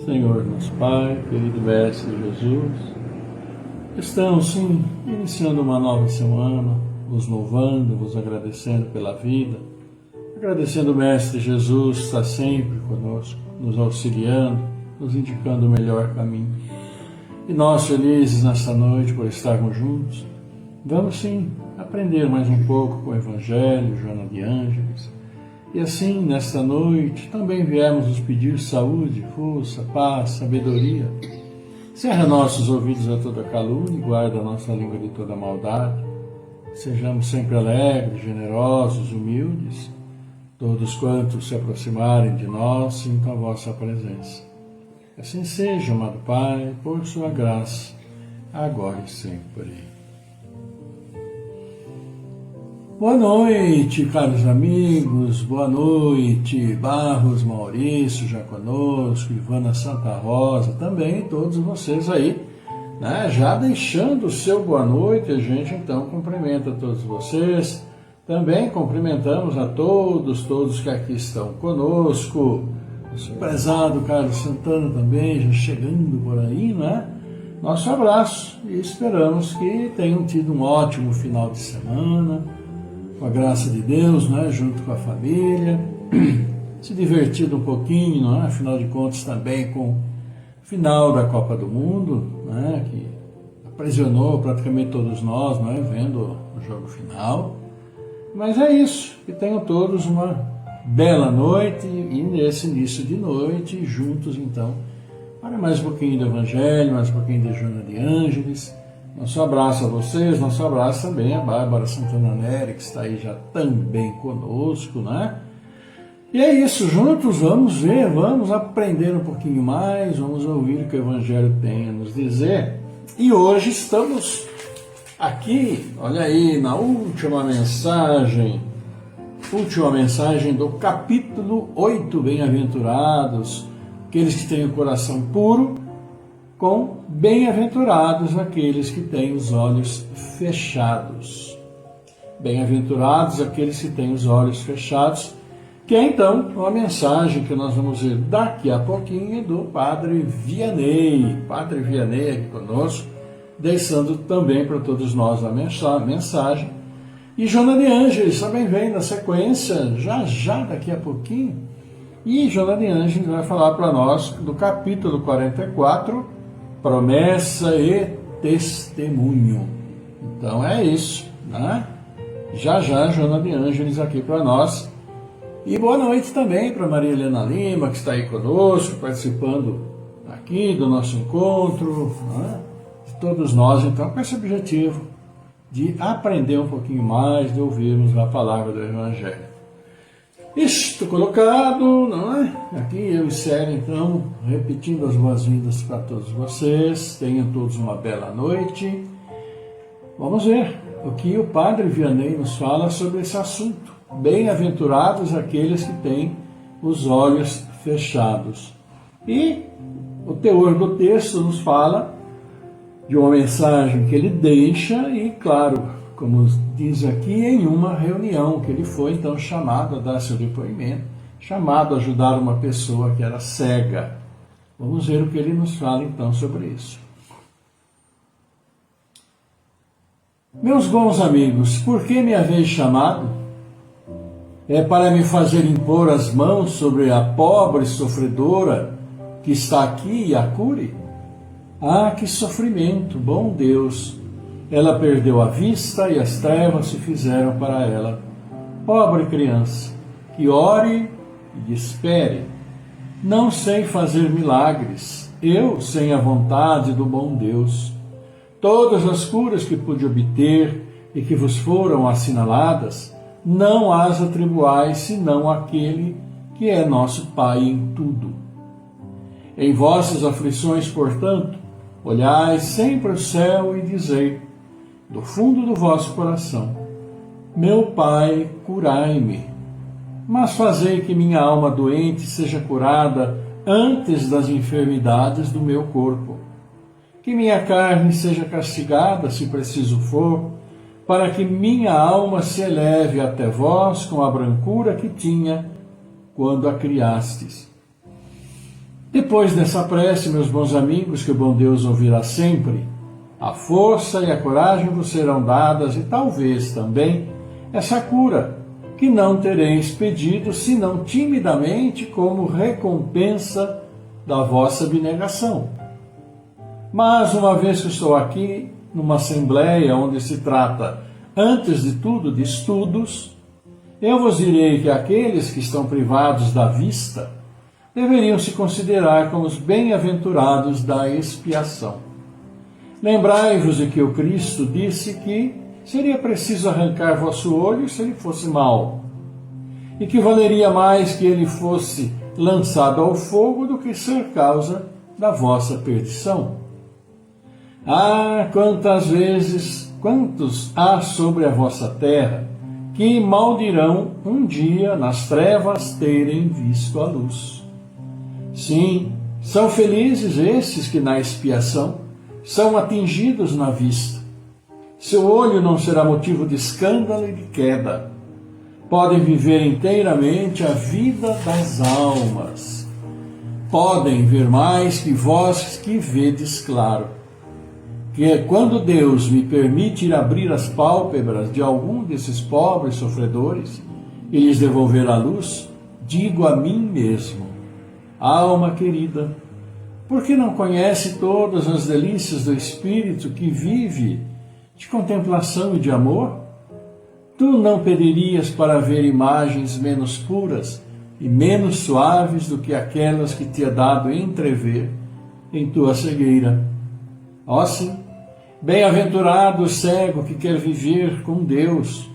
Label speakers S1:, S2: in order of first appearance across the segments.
S1: Senhor nosso Pai, querido Mestre Jesus, estamos sim iniciando uma nova semana, vos louvando, vos agradecendo pela vida, agradecendo o Mestre Jesus que está sempre conosco, nos auxiliando, nos indicando o melhor caminho. E nós felizes nesta noite por estarmos juntos, vamos sim aprender mais um pouco com o Evangelho, Joana de Ângeles. E assim, nesta noite, também viemos nos pedir saúde, força, paz, sabedoria. Cerra nossos ouvidos a toda calúnia e guarda nossa língua de toda maldade. Sejamos sempre alegres, generosos, humildes. Todos quantos se aproximarem de nós, sintam a vossa presença. Assim seja, amado Pai, por sua graça, agora e sempre. Boa noite, caros amigos, boa noite, Barros Maurício já conosco, Ivana Santa Rosa, também todos vocês aí, né? Já deixando o seu boa noite, a gente então cumprimenta todos vocês, também cumprimentamos a todos que aqui estão conosco, o prezado Carlos Santana também, já chegando por aí, né? Nosso abraço e esperamos que tenham tido um ótimo final de semana, com a graça de Deus, né, junto com a família, se divertido um pouquinho, não é? Afinal de contas também com o final da Copa do Mundo, né, que aprisionou praticamente todos nós, não é? Vendo o jogo final. Mas é isso, que tenham todos uma bela noite e nesse início de noite, juntos então, para mais um pouquinho do Evangelho, mais um pouquinho de Joana de Ângeles. Nosso abraço a vocês, nosso abraço também a Bárbara Santana Nery, que está aí já também conosco, né? E é isso, juntos vamos ver, vamos aprender um pouquinho mais, vamos ouvir o que o Evangelho tem a nos dizer. E hoje estamos aqui, olha aí, na última mensagem do capítulo 8, Bem-aventurados, aqueles que têm o coração puro, com bem-aventurados aqueles que têm os olhos fechados. Bem-aventurados aqueles que têm os olhos fechados, que é então uma mensagem que nós vamos ver daqui a pouquinho do Padre Vianney. Padre Vianney aqui conosco, deixando também para todos nós a mensagem. E Joana de Ângeles também vem na sequência, já daqui a pouquinho. E Joana de Ângeles vai falar para nós do capítulo 44, Promessa e Testemunho. Então é isso, né? Já Joana de Ângeles aqui para nós. E boa noite também para Maria Helena Lima, que está aí conosco, participando aqui do nosso encontro, né? De todos nós, então, com esse objetivo de aprender um pouquinho mais, de ouvirmos a palavra do Evangelho. Isto colocado, não é? Aqui eu e Célia, então, repetindo as boas-vindas para todos vocês. Tenham todos uma bela noite. Vamos ver o que o Padre Vianney nos fala sobre esse assunto. Bem-aventurados aqueles que têm os olhos fechados. E o teor do texto nos fala de uma mensagem que ele deixa e, claro, como diz aqui, em uma reunião, que ele foi então chamado a dar seu depoimento, chamado a ajudar uma pessoa que era cega. Vamos ver o que ele nos fala então sobre isso. Meus bons amigos, por que me haveis chamado? É para me fazer impor as mãos sobre a pobre sofredora que está aqui e a cure? Ah, que sofrimento, bom Deus! Ela perdeu a vista e as trevas se fizeram para ela. Pobre criança, que ore e espere. Não sei fazer milagres, eu sem a vontade do bom Deus. Todas as curas que pude obter e que vos foram assinaladas, não as atribuais senão àquele que é nosso Pai em tudo. Em vossas aflições, portanto, olhai sempre o céu e dizei, do fundo do vosso coração, meu Pai, curai-me. Mas fazei que minha alma doente seja curada antes das enfermidades do meu corpo. Que minha carne seja castigada, se preciso for, para que minha alma se eleve até vós com a brancura que tinha quando a criastes. Depois dessa prece, meus bons amigos, que o bom Deus ouvirá sempre, a força e a coragem vos serão dadas e talvez também essa cura, que não tereis pedido, senão timidamente como recompensa da vossa abnegação. Mas, uma vez que estou aqui, numa assembleia onde se trata, antes de tudo, de estudos, eu vos direi que aqueles que estão privados da vista deveriam se considerar como os bem-aventurados da expiação. Lembrai-vos de que o Cristo disse que seria preciso arrancar vosso olho se ele fosse mau, e que valeria mais que ele fosse lançado ao fogo do que ser causa da vossa perdição. Ah, quantos há sobre a vossa terra que maldirão um dia nas trevas terem visto a luz. Sim, são felizes esses que na expiação são atingidos na vista. Seu olho não será motivo de escândalo e de queda. Podem viver inteiramente a vida das almas. Podem ver mais que vós que vedes claro. Que é quando Deus me permite abrir as pálpebras de algum desses pobres sofredores e lhes devolver a luz, digo a mim mesmo: alma querida, por que não conhece todas as delícias do Espírito que vive de contemplação e de amor? Tu não pedirias para ver imagens menos puras e menos suaves do que aquelas que te é dado entrever em tua cegueira. Ó sim, bem-aventurado o cego que quer viver com Deus,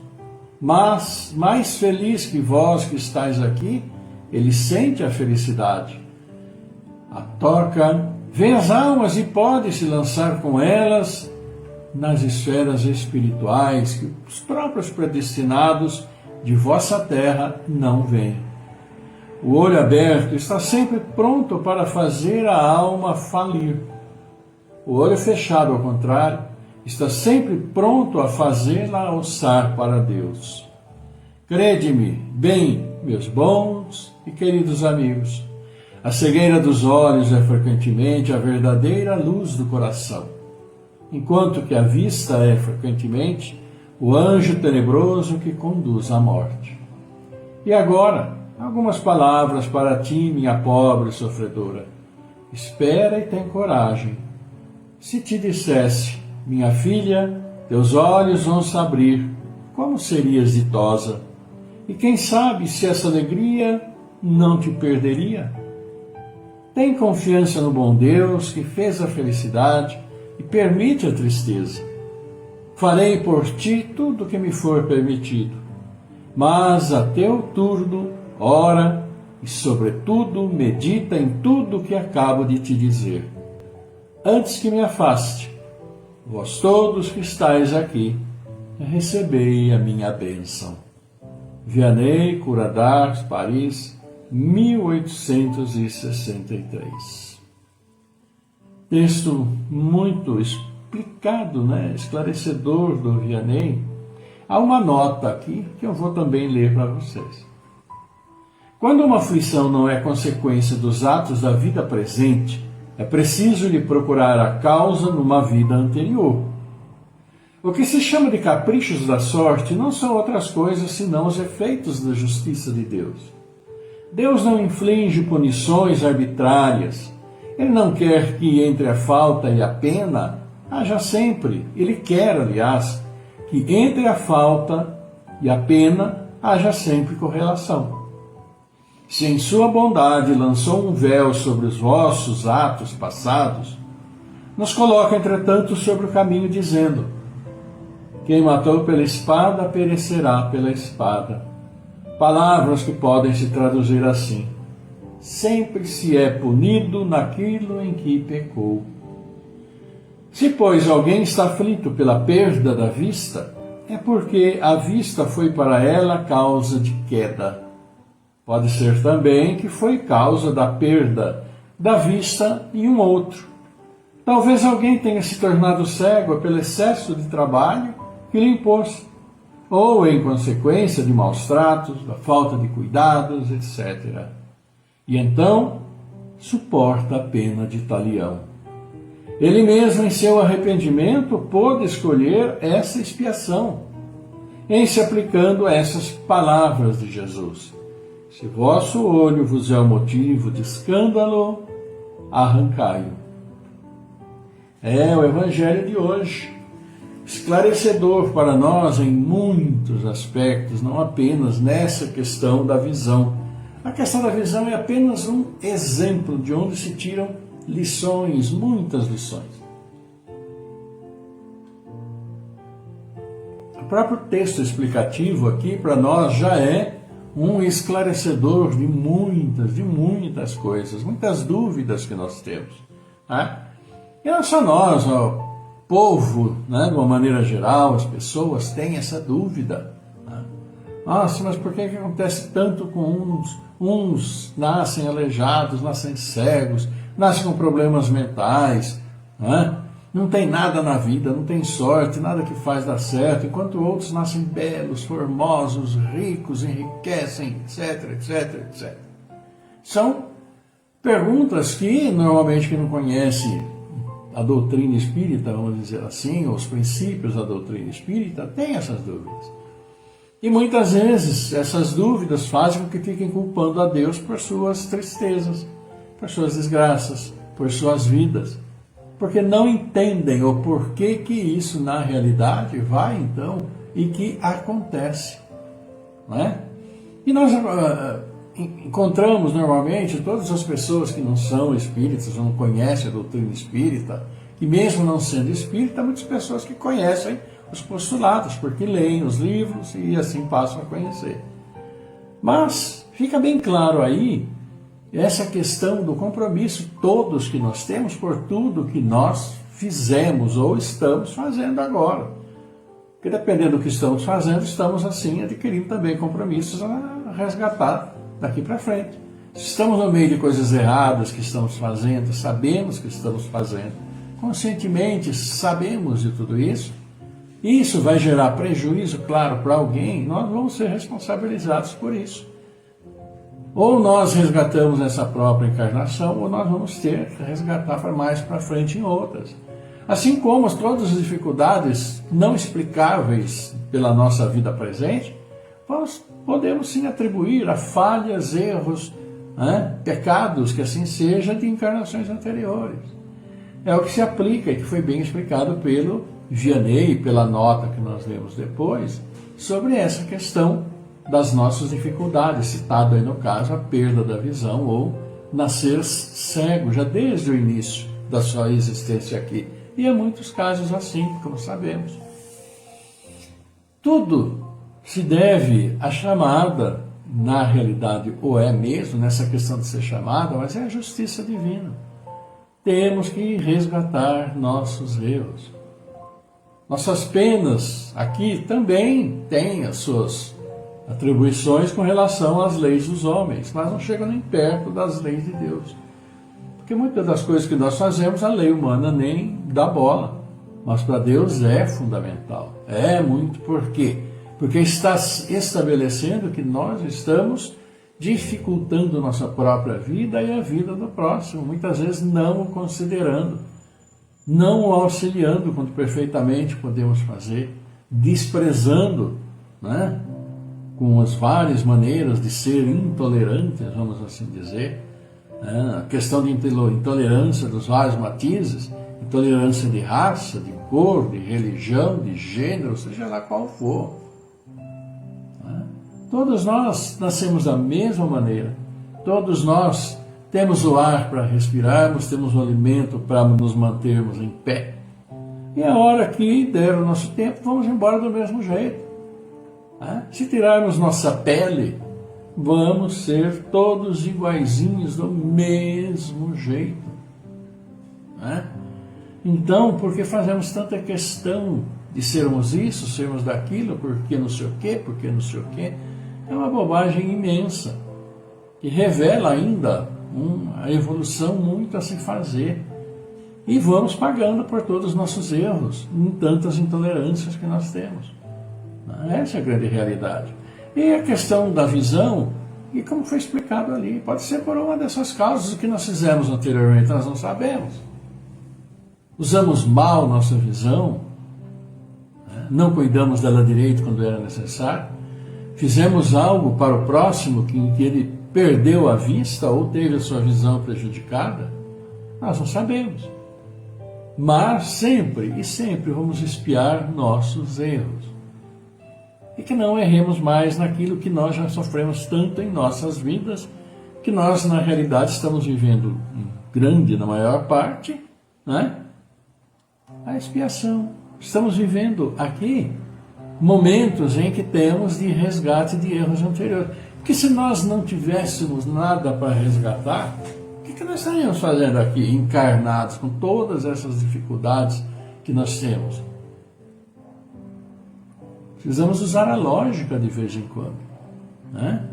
S1: mas mais feliz que vós que estáis aqui, ele sente a felicidade. A toca, vê as almas e pode se lançar com elas nas esferas espirituais que os próprios predestinados de vossa terra não veem. O olho aberto está sempre pronto para fazer a alma falir. O olho fechado, ao contrário, está sempre pronto a fazê-la alçar para Deus. Crede-me bem, meus bons e queridos amigos, a cegueira dos olhos é frequentemente a verdadeira luz do coração, enquanto que a vista é frequentemente o anjo tenebroso que conduz à morte. E agora, algumas palavras para ti, minha pobre sofredora. Espera e tem coragem. Se te dissesse: minha filha, teus olhos vão se abrir, como serias ditosa? E quem sabe se essa alegria não te perderia? Tem confiança no bom Deus que fez a felicidade e permite a tristeza. Farei por ti tudo o que me for permitido, mas a teu turno, ora e, sobretudo, medita em tudo o que acabo de te dizer. Antes que me afaste, vós todos que estáis aqui, recebei a minha bênção. Vianney, Cura d'Ars, Paris, 1863. Texto muito explicado, esclarecedor do Vianney. Há uma nota aqui que eu vou também ler para vocês. Quando uma aflição não é consequência dos atos da vida presente, é preciso lhe procurar a causa numa vida anterior. O que se chama de caprichos da sorte não são outras coisas senão os efeitos da justiça de Deus. Deus não inflige punições arbitrárias. Ele não quer que entre a falta e a pena haja sempre, ele quer, aliás, que entre a falta e a pena haja sempre correlação. Se em sua bondade lançou um véu sobre os vossos atos passados, nos coloca, entretanto, sobre o caminho, dizendo: quem matou pela espada, perecerá pela espada. Palavras que podem se traduzir assim: sempre se é punido naquilo em que pecou. Se, pois, alguém está aflito pela perda da vista, é porque a vista foi para ela causa de queda. Pode ser também que foi causa da perda da vista em um outro. Talvez alguém tenha se tornado cego pelo excesso de trabalho que lhe impôs, ou em consequência de maus tratos, da falta de cuidados, etc. E então, suporta a pena de talião. Ele mesmo, em seu arrependimento, pôde escolher essa expiação, em se aplicando a essas palavras de Jesus: se vosso olho vos é o motivo de escândalo, arrancai-o. É o Evangelho de hoje, esclarecedor para nós em muitos aspectos, não apenas nessa questão da visão. A questão da visão é apenas um exemplo de onde se tiram lições, muitas lições. O próprio texto explicativo aqui para nós já é um esclarecedor de muitas coisas, muitas dúvidas que nós temos. Né? E não só nós, o povo, né, de uma maneira geral, as pessoas têm essa dúvida. Né? Nossa, mas por que acontece tanto com uns? Uns nascem aleijados, nascem cegos, nascem com problemas mentais, né? Não tem nada na vida, não tem sorte, nada que faz dar certo, enquanto outros nascem belos, formosos, ricos, enriquecem, etc. São perguntas que, normalmente, quem não conhece a doutrina espírita, vamos dizer assim, ou os princípios da doutrina espírita, tem essas dúvidas. E muitas vezes essas dúvidas fazem com que fiquem culpando a Deus por suas tristezas, por suas desgraças, por suas vidas, porque não entendem o porquê que isso na realidade vai então e que acontece. Não é? E nós encontramos normalmente todas as pessoas que não são espíritas, não conhecem a doutrina espírita, e mesmo não sendo espírita, muitas pessoas que conhecem os postulados, porque leem os livros e assim passam a conhecer. Mas fica bem claro aí essa questão do compromisso todos que nós temos por tudo que nós fizemos ou estamos fazendo agora. Porque dependendo do que estamos fazendo, estamos assim adquirindo também compromissos a resgatar daqui para frente. Se estamos no meio de coisas erradas que estamos fazendo, sabemos que estamos fazendo, conscientemente sabemos de tudo isso, isso vai gerar prejuízo, claro, para alguém, nós vamos ser responsabilizados por isso. Ou nós resgatamos essa própria encarnação, ou nós vamos ter que resgatar mais para frente em outras. Assim como todas as dificuldades não explicáveis pela nossa vida presente, nós podemos sim atribuir a falhas, erros, pecados, que assim seja, de encarnações anteriores. É o que se aplica e que foi bem explicado pelo Vianney, pela nota que nós lemos depois, sobre essa questão das nossas dificuldades, citado aí no caso a perda da visão ou nascer cego, já desde o início da sua existência aqui. E há muitos casos assim, como sabemos. Tudo se deve à chamada, na realidade, ou é mesmo, nessa questão de ser chamada, mas é a justiça divina. Temos que resgatar nossos erros. Nossas penas aqui também têm as suas atribuições com relação às leis dos homens, mas não chegam nem perto das leis de Deus. Porque muitas das coisas que nós fazemos, a lei humana nem dá bola. Mas para Deus é fundamental. É muito. Por quê? Porque está estabelecendo que nós estamos dificultando nossa própria vida e a vida do próximo, muitas vezes não o considerando, não o auxiliando quando perfeitamente podemos fazer, desprezando, né, com as várias maneiras de ser intolerantes, vamos assim dizer, a questão de intolerância dos vários matizes, intolerância de raça, de cor, de religião, de gênero, seja lá qual for. Todos nós nascemos da mesma maneira, todos nós temos o ar para respirarmos, temos o alimento para nos mantermos em pé. E a hora que der o nosso tempo, vamos embora do mesmo jeito. Se tirarmos nossa pele, vamos ser todos iguaizinhos do mesmo jeito. Então, por que fazemos tanta questão de sermos isso, sermos daquilo, porque não sei o quê, porque não sei o quê? É uma bobagem imensa, que revela ainda uma evolução muito a se fazer. E vamos pagando por todos os nossos erros, em tantas intolerâncias que nós temos. Essa é a grande realidade. E a questão da visão, E como foi explicado ali, pode ser por uma dessas causas. O que nós fizemos anteriormente, nós não sabemos. Usamos mal nossa visão, né? Não cuidamos dela direito quando era necessário, fizemos algo para o próximo que ele perdeu a vista ou teve a sua visão prejudicada, nós não sabemos. Mas sempre e sempre vamos espiar nossos erros. E que não erremos mais naquilo que nós já sofremos tanto em nossas vidas, que nós na realidade estamos vivendo em grande, na maior parte, né? A expiação. Estamos vivendo aqui momentos em que temos de resgate de erros anteriores. Porque se nós não tivéssemos nada para resgatar, o que nós estaríamos fazendo aqui, encarnados, com todas essas dificuldades que nós temos? Precisamos usar a lógica de vez em quando, né?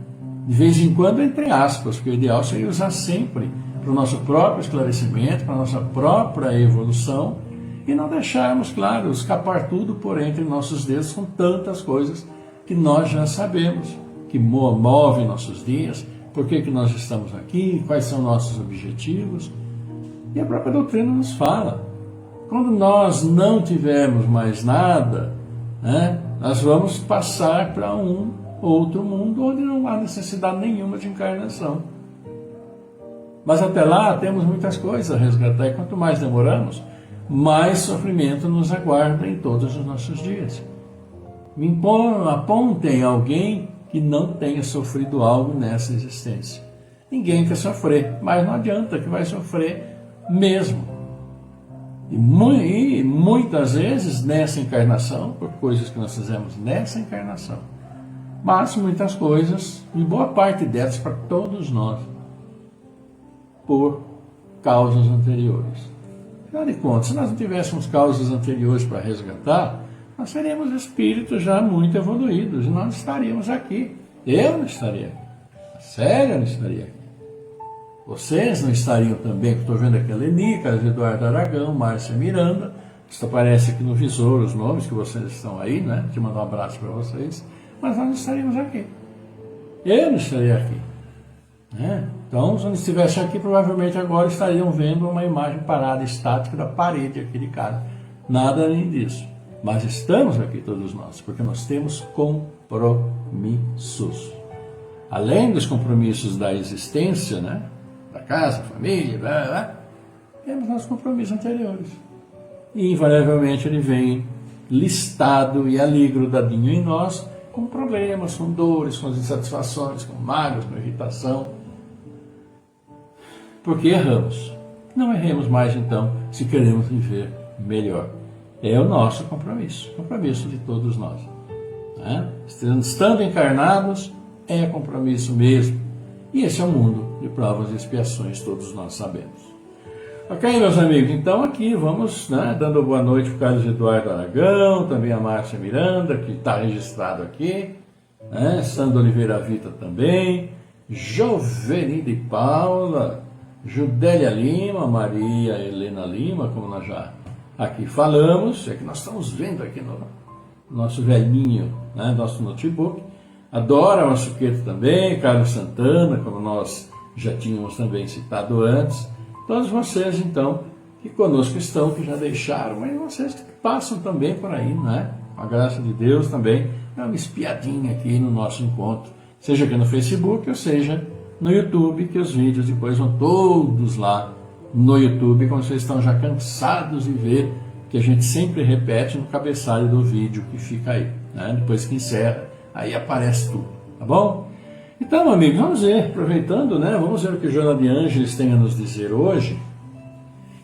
S1: De vez em quando, entre aspas, porque o ideal seria usar sempre para o nosso próprio esclarecimento, para a nossa própria evolução, e não deixarmos, claro, escapar tudo por entre nossos dedos com tantas coisas que nós já sabemos, que movem nossos dias, por que nós estamos aqui, quais são nossos objetivos. E a própria doutrina nos fala, quando nós não tivermos mais nada, né, nós vamos passar para um outro mundo onde não há necessidade nenhuma de encarnação. Mas até lá temos muitas coisas a resgatar, e quanto mais demoramos, mais sofrimento nos aguarda em todos os nossos dias. Apontem alguém que não tenha sofrido algo nessa existência. Ninguém quer sofrer, mas não adianta, que vai sofrer mesmo. E muitas vezes nessa encarnação, por coisas que nós fizemos nessa encarnação, mas muitas coisas, e boa parte delas para todos nós, por causas anteriores. Afinal de contas, se nós não tivéssemos causas anteriores para resgatar, nós seríamos espíritos já muito evoluídos, e nós estaríamos aqui. Eu não estaria aqui. A Célia não estaria aqui. Vocês não estariam também, que estou vendo aqui a Leni, Carlos Eduardo Aragão, Márcia Miranda, isso aparece aqui no visor os nomes que vocês estão aí, né? Te mandar um abraço para vocês, mas nós não estaríamos aqui. Eu não estaria aqui. Né? Então, se não estivesse aqui, provavelmente agora estariam vendo uma imagem parada, estática da parede aqui de casa. Nada além disso. Mas estamos aqui todos nós, porque nós temos compromissos. Além dos compromissos da existência, né? Da casa, família, blá, blá, temos nossos compromissos anteriores. E invariavelmente ele vem listado e ali grudadinho em nós, com problemas, com dores, com insatisfações, com mágoas, com irritação. Porque erramos. Não erremos mais então, se queremos viver melhor. É o nosso compromisso de todos nós. Né? Estando encarnados, é compromisso mesmo. E esse é o mundo de provas e expiações, todos nós sabemos. Ok, meus amigos, então aqui vamos, né, dando boa noite para o Carlos Eduardo Aragão, também a Márcia Miranda, que está registrado aqui, né, Sandra Oliveira Vita também, Joveni de Paula, Judélia Lima, Maria Helena Lima, como nós já aqui falamos, é que nós estamos vendo aqui no nosso velhinho, né, nosso notebook, a Dora Massuqueto também, Carlos Santana, como nós já tínhamos também citado antes, todos vocês então que conosco estão, que já deixaram, mas vocês que passam também por aí, né? Com a graça de Deus também, é uma espiadinha aqui no nosso encontro, seja aqui no Facebook ou seja no YouTube, que os vídeos depois vão todos lá no YouTube, como vocês estão já cansados de ver, que a gente sempre repete no cabeçalho do vídeo que fica aí, né? Depois que encerra, aí aparece tudo, tá bom? Então, amigos, vamos ver, aproveitando, né? Vamos ver o que Joana de Ângeles tem a nos dizer hoje.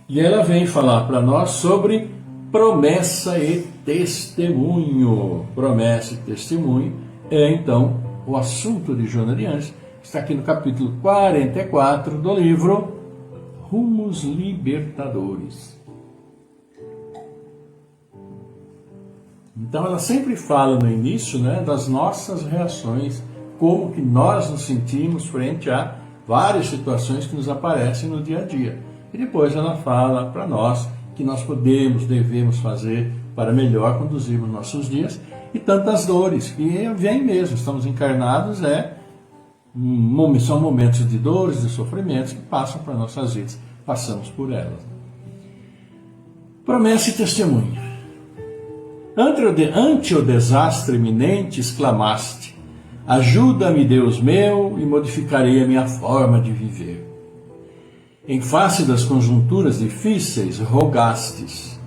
S1: E ela vem falar para nós sobre promessa e testemunho. Promessa e testemunho é, então, o assunto de Joana de Ângeles. Está aqui no capítulo 44 do livro Rumos Libertadores. Então ela sempre fala no início, né, das nossas reações, como que nós nos sentimos frente a várias situações que nos aparecem no dia a dia. E depois ela fala para nós que nós podemos, devemos fazer para melhor conduzirmos nossos dias e tantas dores que vêm mesmo. Estamos encarnados São momentos de dores, de sofrimentos que passam para nossas vidas, passamos por elas. Promessa e testemunho. Ante o desastre iminente, exclamaste: ajuda-me, Deus meu, e modificarei a minha forma de viver. Em face das conjunturas difíceis, rogastes: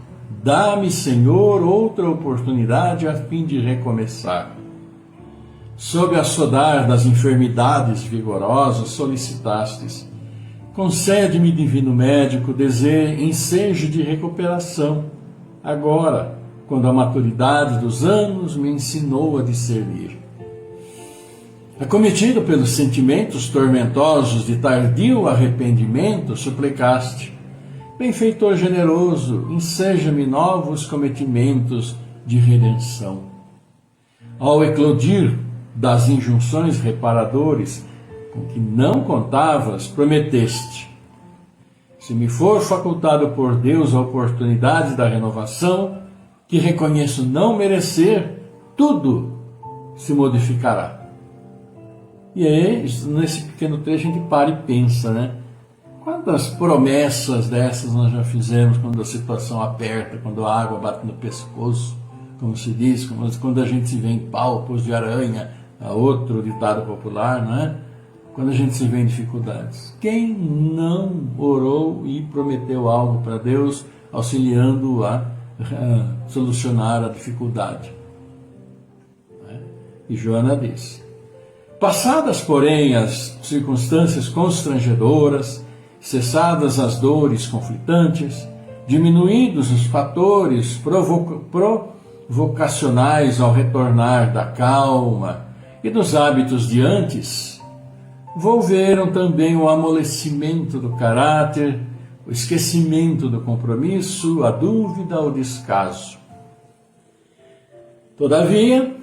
S1: dá-me, Senhor, outra oportunidade a fim de recomeçar. Sob o assodar das enfermidades vigorosas, solicitastes: concede-me, divino médico, ensejo de recuperação, agora, quando a maturidade dos anos me ensinou a discernir. Acometido pelos sentimentos tormentosos de tardio arrependimento, suplicaste: benfeitor generoso, enseja-me novos cometimentos de redenção. Ao eclodir das injunções reparadores com que não contavas, prometeste: se me for facultado por Deus a oportunidade da renovação, que reconheço não merecer, tudo se modificará. E aí, nesse pequeno trecho, a gente para e pensa, né? Quantas promessas dessas nós já fizemos quando a situação aperta, quando a água bate no pescoço, como se diz, quando a gente se vê em palpos de aranha, a outro ditado popular, não é? Quando a gente se vê em dificuldades. Quem não orou e prometeu algo para Deus, auxiliando-o a solucionar a dificuldade? E Joana diz: passadas, porém, as circunstâncias constrangedoras, cessadas as dores conflitantes, diminuídos os fatores provocacionais ao retornar da calma e dos hábitos de antes, volveram também o amolecimento do caráter, o esquecimento do compromisso, a dúvida, o descaso. Todavia,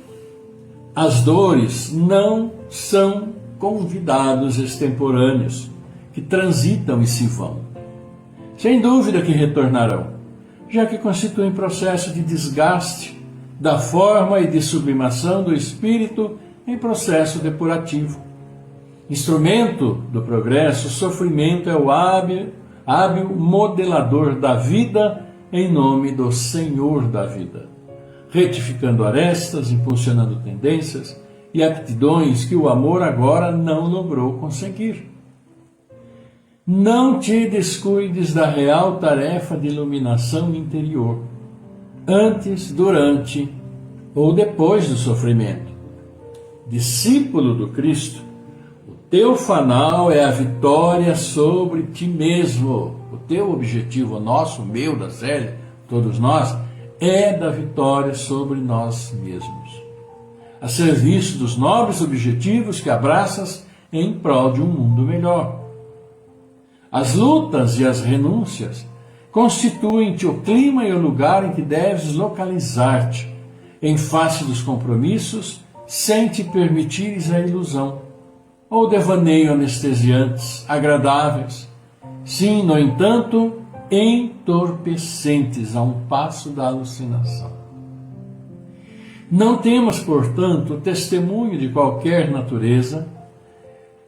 S1: as dores não são convidados extemporâneos que transitam e se vão. Sem dúvida que retornarão, já que constituem processo de desgaste da forma e de sublimação do espírito em processo depurativo. Instrumento do progresso, o sofrimento é o hábil modelador da vida em nome do Senhor da vida, retificando arestas, impulsionando tendências e aptidões que o amor agora não logrou conseguir. Não te descuides da real tarefa de iluminação interior, antes, durante ou depois do sofrimento. Discípulo do Cristo, o teu fanal é a vitória sobre ti mesmo. O teu objetivo, o nosso, o meu, da Célia, todos nós, é da vitória sobre nós mesmos, a serviço dos nobres objetivos que abraças em prol de um mundo melhor. As lutas e as renúncias constituem-te o clima e o lugar em que deves localizar-te, em face dos compromissos, sem te permitires a ilusão, ou devaneio anestesiantes, agradáveis, sim, no entanto, entorpecentes a um passo da alucinação. Não temas, portanto, testemunho de qualquer natureza,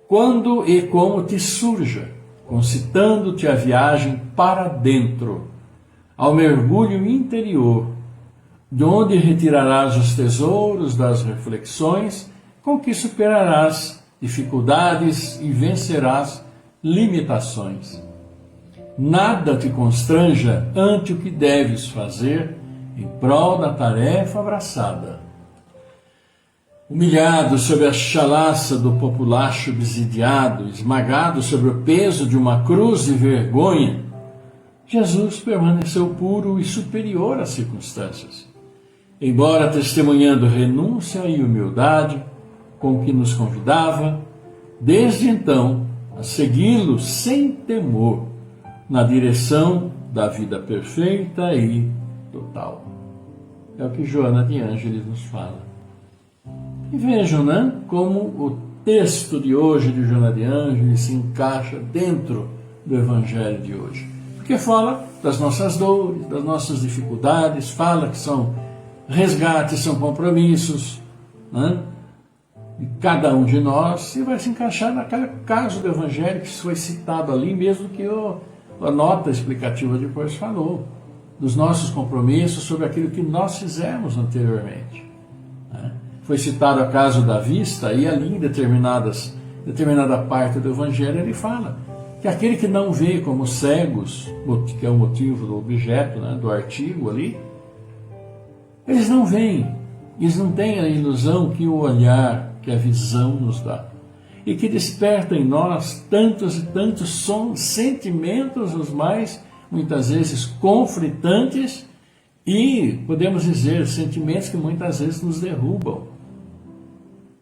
S1: quando e como te surja, concitando-te a viagem para dentro, ao mergulho interior, de onde retirarás os tesouros das reflexões com que superarás dificuldades e vencerás limitações. Nada te constranja ante o que deves fazer em prol da tarefa abraçada. Humilhado sob a chalaça do populacho obsidiado, esmagado sobre o peso de uma cruz de vergonha, Jesus permaneceu puro e superior às circunstâncias. Embora testemunhando renúncia e humildade com que nos convidava, desde então, a segui-lo sem temor, na direção da vida perfeita e total. É o que Joana de Ângeles nos fala. E vejam, né, como o texto de hoje de Joana de Ângeles se encaixa dentro do Evangelho de hoje. Porque fala das nossas dores, das nossas dificuldades, fala que são resgates, são compromissos, né? de cada um de nós e vai se encaixar naquele caso do Evangelho que foi citado ali, mesmo que a nota explicativa depois falou, dos nossos compromissos sobre aquilo que nós fizemos anteriormente. Foi citado o caso da vista, e ali em determinada parte do Evangelho ele fala que aquele que não vê como cegos, que é o motivo do objeto, do artigo ali, eles não veem, eles não têm a ilusão que o olhar, que a visão nos dá, e que desperta em nós tantos e tantos sentimentos, os mais, muitas vezes, conflitantes, e, podemos dizer, sentimentos que muitas vezes nos derrubam,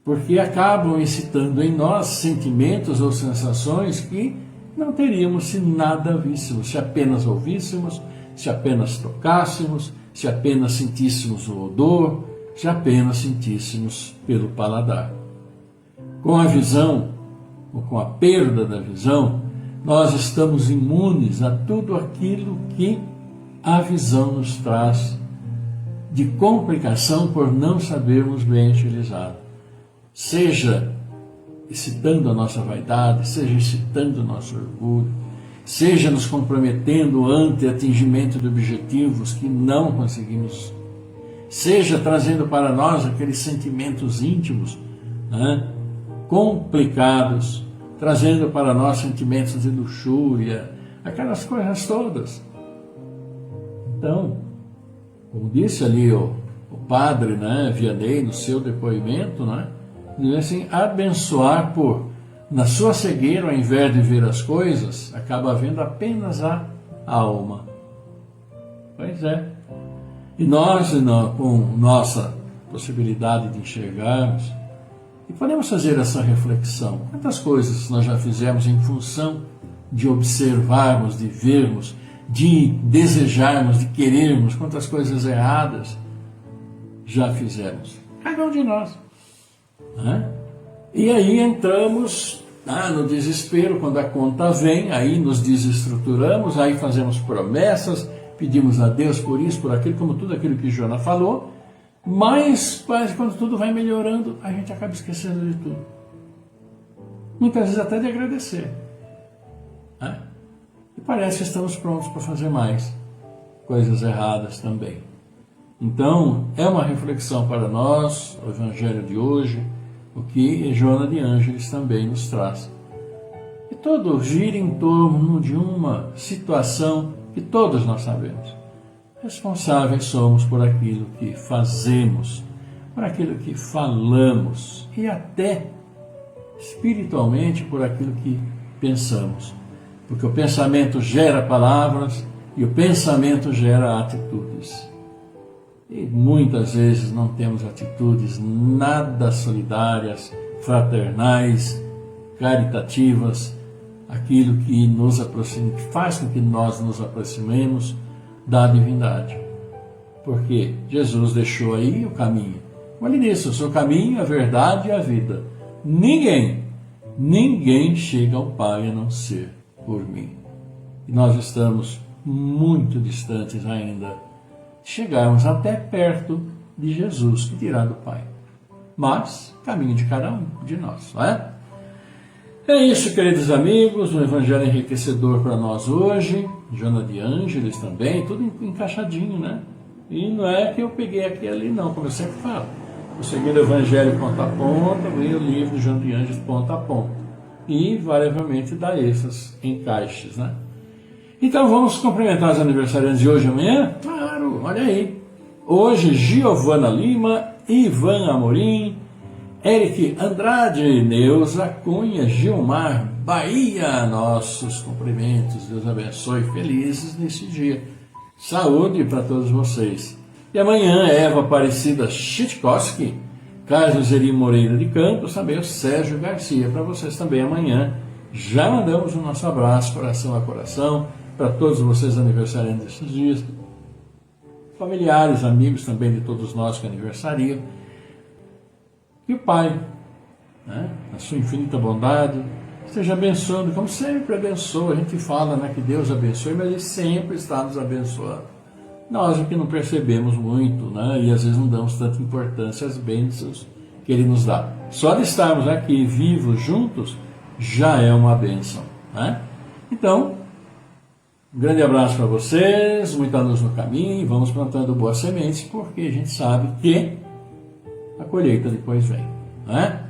S1: porque acabam excitando em nós sentimentos ou sensações que não teríamos se nada víssemos, se apenas ouvíssemos, se apenas tocássemos, se apenas sentíssemos o odor, se apenas sentíssemos pelo paladar. Com a visão, ou com a perda da visão, nós estamos imunes a tudo aquilo que a visão nos traz de complicação por não sabermos bem utilizá-la. Seja excitando a nossa vaidade, seja excitando o nosso orgulho, seja nos comprometendo ante atingimento de objetivos que não conseguimos, seja trazendo para nós aqueles sentimentos íntimos, complicados, trazendo para nós sentimentos de luxúria, aquelas coisas todas. Então, como disse ali o padre Vianney no seu depoimento, diz assim, abençoar por, na sua cegueira, ao invés de ver as coisas, acaba vendo apenas a alma. Pois é. E nós, com nossa possibilidade de enxergarmos, e podemos fazer essa reflexão. Quantas coisas nós já fizemos em função de observarmos, de vermos, de desejarmos, de querermos, quantas coisas erradas já fizemos. Cada um de nós. E aí entramos no desespero, quando a conta vem, aí nos desestruturamos, aí fazemos promessas, pedimos a Deus por isso, por aquilo, como tudo aquilo que Jonas falou, mas quando tudo vai melhorando, a gente acaba esquecendo de tudo. Muitas vezes até de agradecer. E parece que estamos prontos para fazer mais coisas erradas também. Então, é uma reflexão para nós, o Evangelho de hoje, o que Joana de Ângeles também nos traz. E tudo gira em torno de uma situação que todos nós sabemos. Responsáveis somos por aquilo que fazemos, por aquilo que falamos e até espiritualmente por aquilo que pensamos. Porque o pensamento gera palavras e o pensamento gera atitudes. E muitas vezes não temos atitudes nada solidárias, fraternais, caritativas, aquilo que nos aproxima, que faz com que nós nos aproximemos da divindade. Porque Jesus deixou aí o caminho. Olha nisso, o seu caminho, a verdade e a vida. Ninguém chega ao Pai a não ser por mim. E nós estamos muito distantes ainda de chegarmos até perto de Jesus, que dirá do Pai. Mas, caminho de cada um de nós, não é? É isso, queridos amigos, um evangelho enriquecedor para nós hoje, Joana de Ângeles também, tudo encaixadinho, né? E não é que eu peguei aqui ali não, como eu sempre falo. Eu segui o evangelho ponta a ponta, li o livro de Joana de Ângeles ponta a ponta. E, variavelmente, dá esses encaixes, né? Então, vamos cumprimentar os aniversariantes de hoje e amanhã? Claro, olha aí. Hoje, Giovana Lima, Ivan Amorim, Eric Andrade, Neuza Cunha, Gilmar Bahia, nossos cumprimentos, Deus abençoe, felizes nesse dia. Saúde para todos vocês. E amanhã, Eva Aparecida Chitkowski, Carlos Eri Moreira de Campos, também o Sérgio Garcia, para vocês também amanhã. Já mandamos o nosso abraço, coração a coração, para todos vocês aniversariantes desses dias, familiares, amigos também de todos nós que aniversariam. E o Pai, a sua infinita bondade, esteja abençoando, como sempre abençoa. A gente fala que Deus abençoe, mas Ele sempre está nos abençoando. Nós é que não percebemos muito, e às vezes não damos tanta importância às bênçãos que Ele nos dá. Só de estarmos aqui vivos juntos já é uma bênção, né? Então, um grande abraço para vocês, muita luz no caminho, vamos plantando boas sementes, porque a gente sabe que a colheita depois vem, né?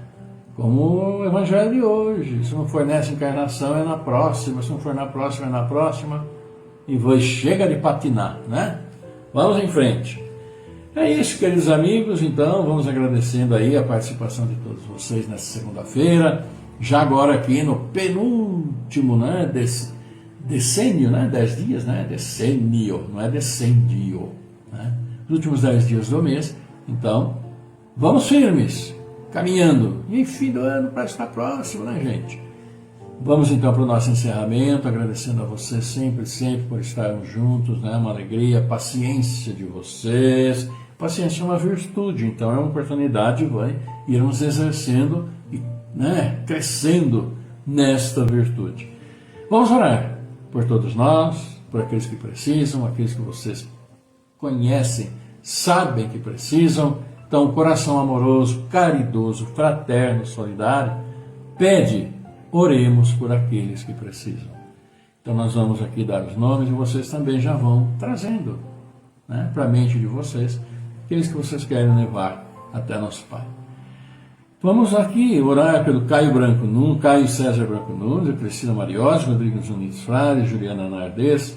S1: Como o Evangelho de hoje, se não for nessa encarnação é na próxima, se não for na próxima é na próxima, e chega de patinar, né? Vamos em frente. É isso, queridos amigos, então vamos agradecendo aí a participação de todos vocês nessa segunda-feira, já agora aqui no penúltimo, né, decênio, né, 10 dias, né, decênio, não é decendio, né, os últimos 10 dias do mês, então vamos firmes, caminhando, e fim do ano para estar próximo, né, gente? Vamos então para o nosso encerramento, agradecendo a vocês sempre por estarmos juntos, né, uma alegria, paciência de vocês. Paciência é uma virtude, então é uma oportunidade, vai irmos exercendo e, né, crescendo nesta virtude. Vamos orar por todos nós, por aqueles que precisam, aqueles que vocês conhecem, sabem que precisam. Então, o coração amoroso, caridoso, fraterno, solidário, pede, oremos por aqueles que precisam. Então, nós vamos aqui dar os nomes e vocês também já vão trazendo, né, para a mente de vocês aqueles que vocês querem levar até nosso Pai. Vamos aqui orar pelo Caio Branco Nunes, Caio César Branco Nunes, Cristina Mariose, Rodrigo Zunides Frade, Juliana Nardes,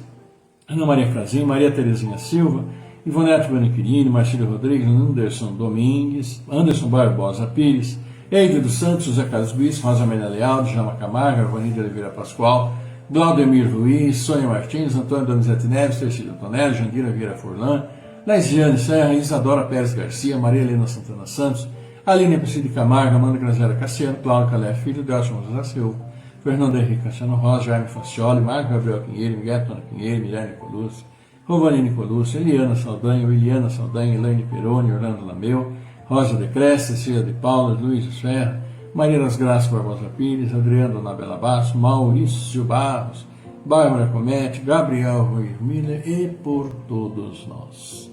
S1: Ana Maria Frazin, Maria Terezinha Silva, Ivonete Baniquirini, Marcílio Rodrigues, Anderson Domingues, Anderson Barbosa Pires, Eide dos Santos, José Carlos Bis, Rosa Amélia Leal, Djalma Camargo, Arvani de Oliveira Pascoal, Glaudemir Ruiz, Sônia Martins, Antônio Donizete Neves, Tercílio Tonelli, Jandira Vieira Furlan, Laisiane Serra, Isadora Pérez Garcia, Maria Helena Santana Santos, Aline Priscila Camargo, Amanda Graziela Cassiano, Cláudio Calé Filho, Delcio Moura da Silva, Fernando Henrique Cassiano Rosa, Jaime Fancioli, Marco Gabriel Pinheiro, Miguel Tona Pinheiro, Mirelle Colucci, Rovani Nicolucci, Eliana Saldanha, Williana Saldanha, Elaine Peroni, Orlando Lameu, Rosa de Cresce, Cecília de Paula, Luiz Ferra, Maria das Graças Barbosa Pires, Adriano Anabela Basso, Maurício Barros, Bárbara Comete, Gabriel Rui Miller e por todos nós.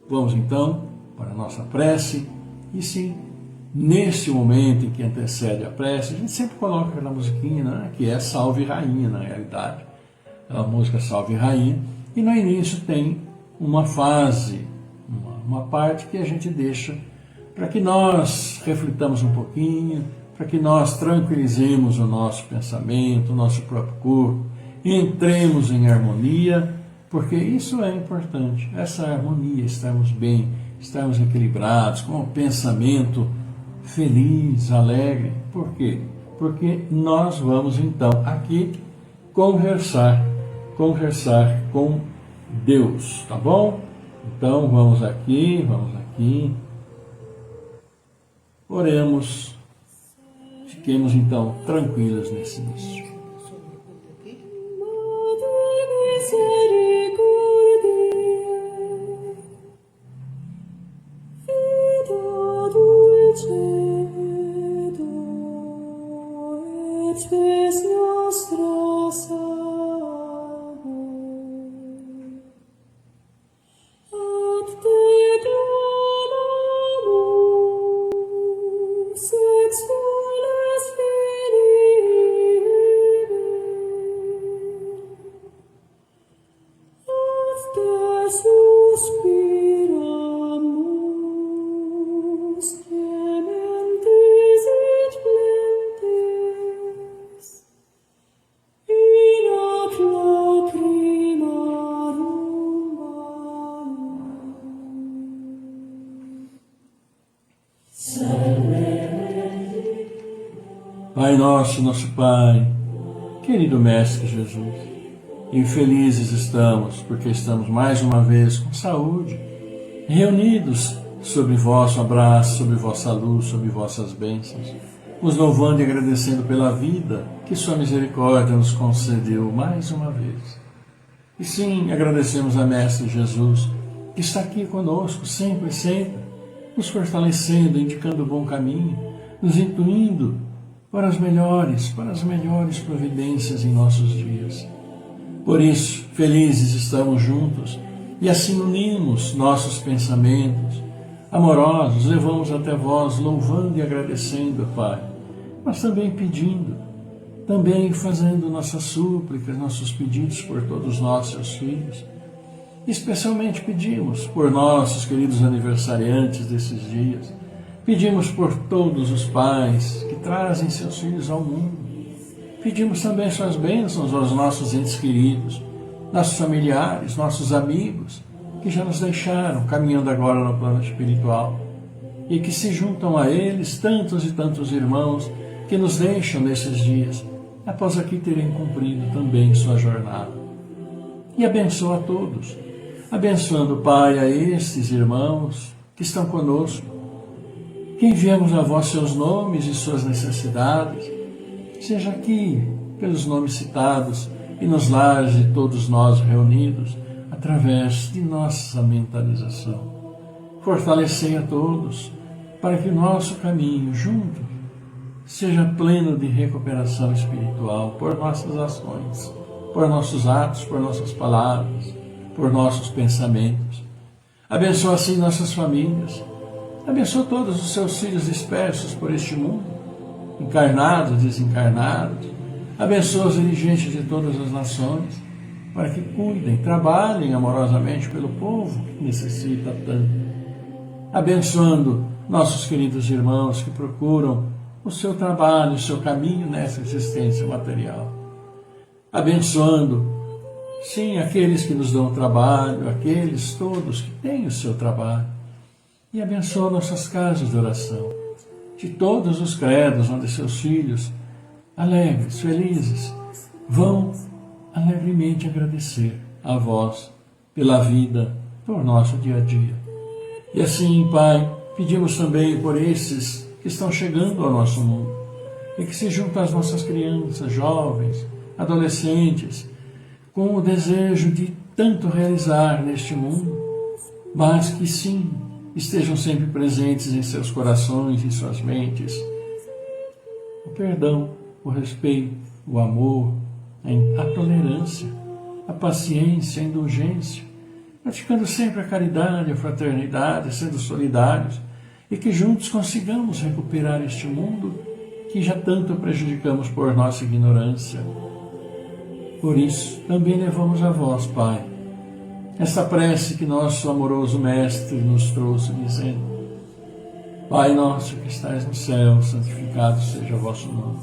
S1: Vamos então para a nossa prece, e sim, nesse momento em que antecede a prece, a gente sempre coloca aquela musiquinha, né, que é Salve Rainha, na realidade, a música Salve Rainha, e no início tem uma fase, uma parte que a gente deixa para que nós reflitamos um pouquinho, para que nós tranquilizemos o nosso pensamento, o nosso próprio corpo, entremos em harmonia, porque isso é importante, essa harmonia, estarmos bem, estarmos equilibrados, com um pensamento feliz, alegre. Por quê? Porque nós vamos então aqui conversar com Deus, tá bom? Então vamos aqui, oremos, fiquemos então tranquilos nesse início. Pai nosso, nosso Pai, querido Mestre Jesus, infelizes estamos porque estamos mais uma vez com saúde, reunidos sob vosso abraço, sob vossa luz, sob vossas bênçãos, nos louvando e agradecendo pela vida que sua misericórdia nos concedeu mais uma vez. E sim, agradecemos a Mestre Jesus, que está aqui conosco sempre, nos fortalecendo, indicando o bom caminho, nos intuindo para as melhores providências em nossos dias. Por isso, felizes estamos juntos e assim unimos nossos pensamentos, amorosos, levamos até vós, louvando e agradecendo, Pai, mas também pedindo, também fazendo nossas súplicas, nossos pedidos por todos nós, seus filhos. Especialmente pedimos por nossos queridos aniversariantes desses dias. Pedimos por todos os pais que trazem seus filhos ao mundo. Pedimos também suas bênçãos aos nossos entes queridos, nossos familiares, nossos amigos, que já nos deixaram, caminhando agora no plano espiritual, e que se juntam a eles tantos e tantos irmãos que nos deixam nesses dias, após aqui terem cumprido também sua jornada. E abençoa a todos, abençoando, Pai, a estes irmãos que estão conosco, que enviamos a vós seus nomes e suas necessidades, seja aqui pelos nomes citados e nos lares de todos nós reunidos, através de nossa mentalização. Fortalecei a todos, para que o nosso caminho juntos seja pleno de recuperação espiritual por nossas ações, por nossos atos, por nossas palavras, por nossos pensamentos. Abençoa assim nossas famílias. Abençoa todos os seus filhos dispersos por este mundo, encarnados, desencarnados. Abençoa os dirigentes de todas as nações, para que cuidem, trabalhem amorosamente pelo povo que necessita tanto. Abençoando nossos queridos irmãos que procuram o seu trabalho, o seu caminho nessa existência material. Abençoando, sim, aqueles que nos dão trabalho, aqueles todos que têm o seu trabalho. E abençoa nossas casas de oração, de todos os credos onde seus filhos, alegres, felizes, vão alegremente agradecer a vós pela vida, por nosso dia a dia. E assim, Pai, pedimos também por esses que estão chegando ao nosso mundo e que se juntam às nossas crianças, jovens, adolescentes, com o desejo de tanto realizar neste mundo, mas que sim, estejam sempre presentes em seus corações e suas mentes o perdão, o respeito, o amor, a tolerância, a paciência, a indulgência, praticando sempre a caridade, a fraternidade, sendo solidários, e que juntos consigamos recuperar este mundo que já tanto prejudicamos por nossa ignorância. Por isso, também levamos a vós, Pai, esta prece que nosso amoroso Mestre nos trouxe, dizendo: Pai nosso que estais no céu, santificado seja o vosso nome.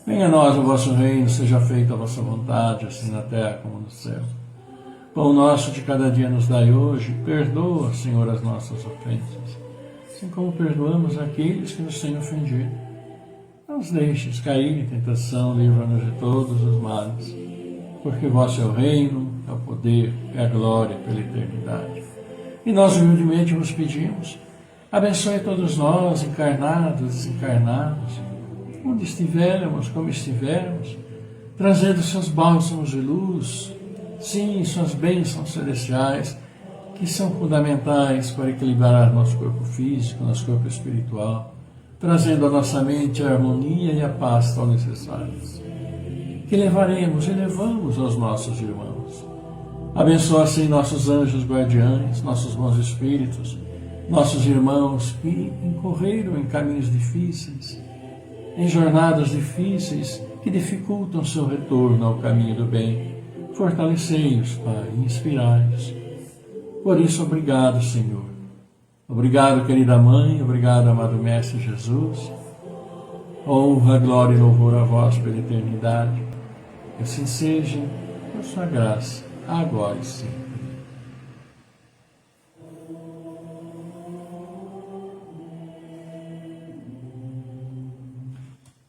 S1: Venha a nós o vosso reino, seja feita a vossa vontade, assim na terra como no céu. Pão nosso de cada dia nos dai hoje, perdoa, Senhor, as nossas ofensas, assim como perdoamos aqueles que nos têm ofendido. Não os deixes cair em tentação, livra-nos de todos os males, porque vosso é o reino, é o poder, é a glória pela eternidade. E nós humildemente vos pedimos, abençoe todos nós, encarnados, desencarnados, onde estivermos, como estivermos, trazendo seus bálsamos de luz, sim, suas bênçãos celestiais, que são fundamentais para equilibrar nosso corpo físico, nosso corpo espiritual, trazendo à nossa mente a harmonia e a paz tão necessárias, que levaremos e levamos aos nossos irmãos. Abençoa assim nossos anjos guardiães, nossos bons espíritos, nossos irmãos que incorreram em caminhos difíceis, em jornadas difíceis que dificultam seu retorno ao caminho do bem. Fortalecei-os, Pai, e inspirai-os. Por isso, obrigado, Senhor. Obrigado, querida Mãe, obrigado, amado Mestre Jesus. Honra, glória e louvor a vós pela eternidade. Que assim seja, por sua graça, agora e sempre.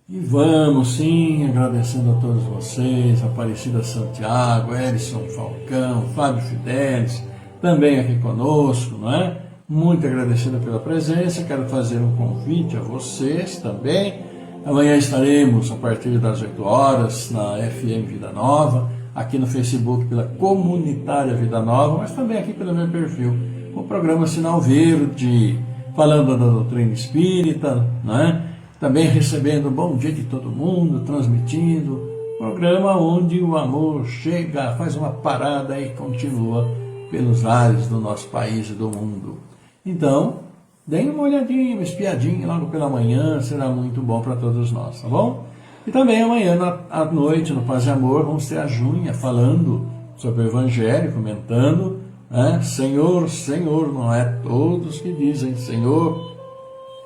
S1: E vamos, sim, agradecendo a todos vocês, Aparecida Santiago, Erison Falcão, Fábio Fidelis, também aqui conosco, não é? Muito agradecida pela presença. Quero fazer um convite a vocês também. Amanhã estaremos, a partir das 8 horas, na FM Vida Nova, aqui no Facebook pela Comunitária Vida Nova, mas também aqui pelo meu perfil, o programa Sinal Verde, falando da doutrina espírita, não é? Também recebendo o bom dia de todo mundo, transmitindo, programa onde o amor chega, faz uma parada e continua pelos ares do nosso país e do mundo. Então, deem uma olhadinha, uma espiadinha logo pela manhã, será muito bom para todos nós, tá bom? E também amanhã à noite, no Paz e Amor, vamos ter a Júnia falando sobre o Evangelho, comentando, né? Senhor, Senhor, não é todos que dizem Senhor,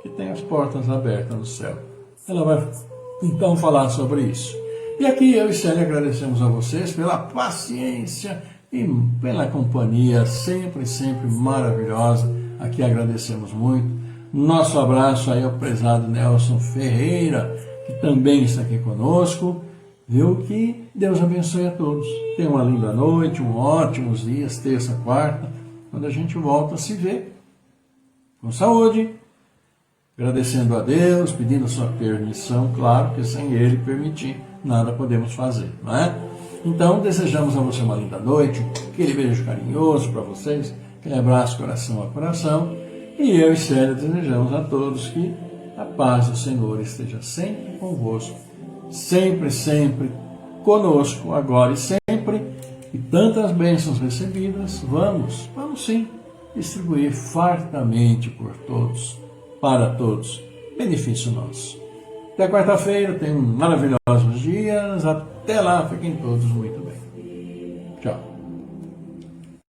S1: que tem as portas abertas no céu. Ela vai então falar sobre isso. E aqui eu e Célia agradecemos a vocês pela paciência e pela companhia sempre, sempre maravilhosa. Aqui agradecemos muito. Nosso abraço aí ao prezado Nelson Ferreira, que também está aqui conosco. Viu? Que Deus abençoe a todos. Tenham uma linda noite, ótimos dias, terça, quarta, quando a gente volta a se ver com saúde, agradecendo a Deus, pedindo a sua permissão, claro que sem Ele permitir, nada podemos fazer, não é? Então, desejamos a você uma linda noite, aquele beijo carinhoso para vocês, aquele abraço coração a coração, e eu e Célia desejamos a todos que a paz do Senhor esteja sempre convosco, sempre, sempre conosco, agora e sempre, e tantas bênçãos recebidas, vamos sim, distribuir fartamente por todos, para todos, benefício nosso. Até quarta-feira, tenham maravilhosos dias, até lá, fiquem todos muito bem. Tchau.